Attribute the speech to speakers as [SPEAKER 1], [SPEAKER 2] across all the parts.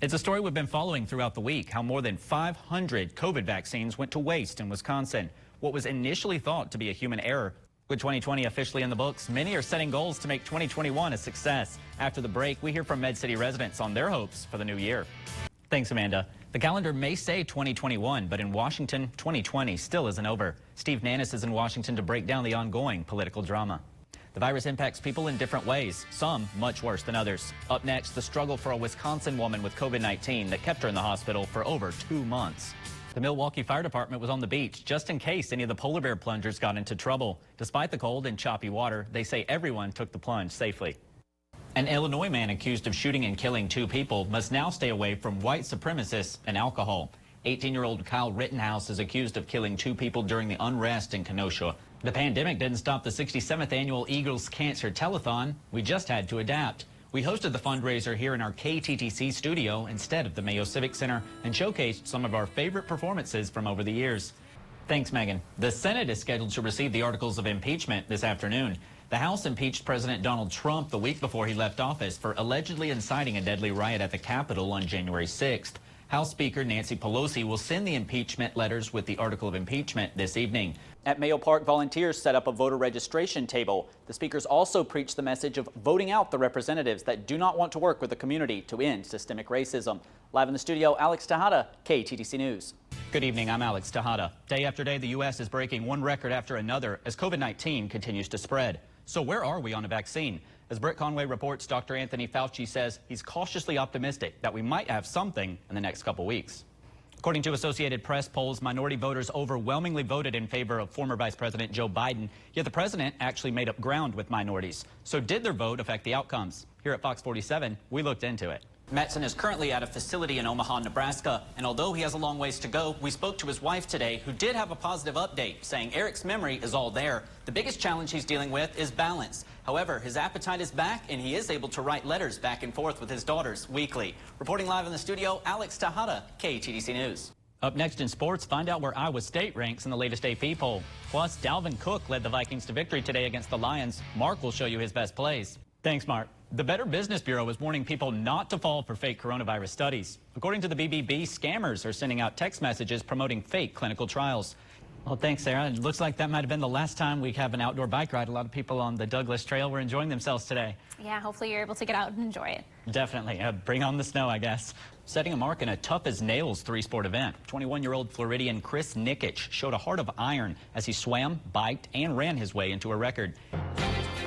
[SPEAKER 1] It's a story we've been following throughout the week, how more than 500 COVID vaccines went to waste in Wisconsin. What was initially thought to be a human error. With 2020 officially in the books, many are setting goals to make 2021 a success. After the break, we hear from Med City residents on their hopes for the new year. Thanks, Amanda. The calendar may say 2021, but in Washington, 2020 still isn't over. Steve Nannis is in Washington to break down the ongoing political drama. The virus impacts people in different ways, some much worse than others. Up next, the struggle for a Wisconsin woman with COVID-19 that kept her in the hospital for over 2 months. The Milwaukee Fire Department was on the beach just in case any of the polar bear plungers got into trouble. Despite the cold and choppy water, they say everyone took the plunge safely. An Illinois man accused of shooting and killing 2 people must now stay away from white supremacists and alcohol. 18-year-old Kyle Rittenhouse is accused of killing 2 people during the unrest in Kenosha. The pandemic didn't stop the 67th annual Eagles Cancer Telethon. We just had to adapt. We hosted the fundraiser here in our KTTC studio instead of the Mayo Civic Center and showcased some of our favorite performances from over the years. Thanks, Megan. The Senate is scheduled to receive the articles of impeachment this afternoon. The House impeached President Donald Trump the week before he left office for allegedly inciting a deadly riot at the Capitol on January 6th. House Speaker Nancy Pelosi will send the impeachment letters with the article of impeachment this evening. At Mayo Park, volunteers set up a voter registration table. The speakers also preached the message of voting out the representatives that do not want to work with the community to end systemic racism. Live in the studio, Alex Tejada, KTTC News. Good evening, I'm Alex Tejada. Day after day, the U.S. is breaking one record after another as COVID-19 continues to spread. So where are we on a vaccine? As Britt Conway reports, Dr. Anthony Fauci says he's cautiously optimistic that we might have something in the next couple weeks. According to Associated Press polls, minority voters overwhelmingly voted in favor of former Vice President Joe Biden, yet the president actually made up ground with minorities. So did their vote affect the outcomes? Here at Fox 47, we looked into it. Metzen is currently at a facility in Omaha, Nebraska, and although he has a long ways to go, we spoke to his wife today, who did have a positive update, saying Eric's memory is all there. The biggest challenge he's dealing with is balance. However, his appetite is back, and he is able to write letters back and forth with his daughters weekly. Reporting live in the studio, Alex Tejada, KTTC News. Up next in sports, find out where Iowa State ranks in the latest AP poll. Plus, Dalvin Cook led the Vikings to victory today against the Lions. Mark will show you his best plays. Thanks, Mark. The Better Business Bureau is warning people not to fall for fake coronavirus studies. According to the BBB, scammers are sending out text messages promoting fake clinical trials. Well, thanks, Sarah. It looks like that might have been the last time we have an outdoor bike ride. A lot of people on the Douglas Trail were enjoying themselves today.
[SPEAKER 2] Yeah, hopefully you're able to get out and enjoy it.
[SPEAKER 1] Definitely. Bring on the snow, I guess. Setting a mark in a tough-as-nails 3-sport event. 21-year-old Floridian Chris Nikic showed a heart of iron as he swam, biked, and ran his way into a record.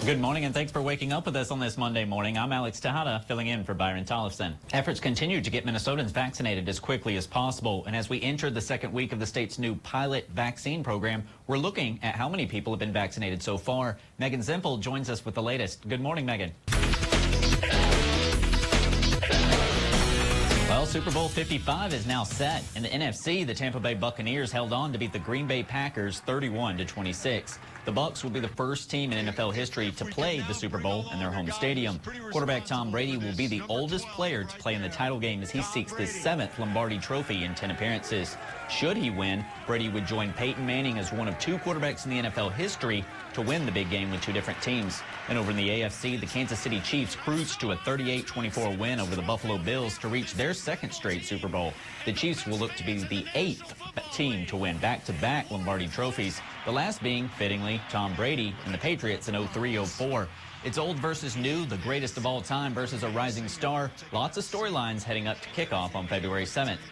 [SPEAKER 1] Good morning, and thanks for waking up with us on this Monday morning. I'm Alex Tejada, filling in for Byron Tollefson. Efforts continue to get Minnesotans vaccinated as quickly as possible, and as we enter the second week of the state's new pilot vaccine program, we're looking at how many people have been vaccinated so far. Megan Zimpel joins us with the latest. Good morning, Megan. Well, Super Bowl 55 is now set. In the NFC, the Tampa Bay Buccaneers held on to beat the Green Bay Packers 31-26. The Bucs will be the first team in NFL history to play the Super Bowl in their home stadium. Quarterback Tom Brady will be the oldest player to play in the title game as he seeks his 7th Lombardi Trophy in 10 appearances. Should he win, Brady would join Peyton Manning as one of 2 quarterbacks in the NFL history to win the big game with 2 different teams. And over in the AFC, the Kansas City Chiefs cruised to a 38-24 win over the Buffalo Bills to reach their 2nd straight Super Bowl. The Chiefs will look to be the 8th team to win back-to-back Lombardi trophies, the last being, fittingly, Tom Brady and the Patriots in 03-04. It's old versus new, the greatest of all time versus a rising star. Lots of storylines heading up to kickoff on February 7th.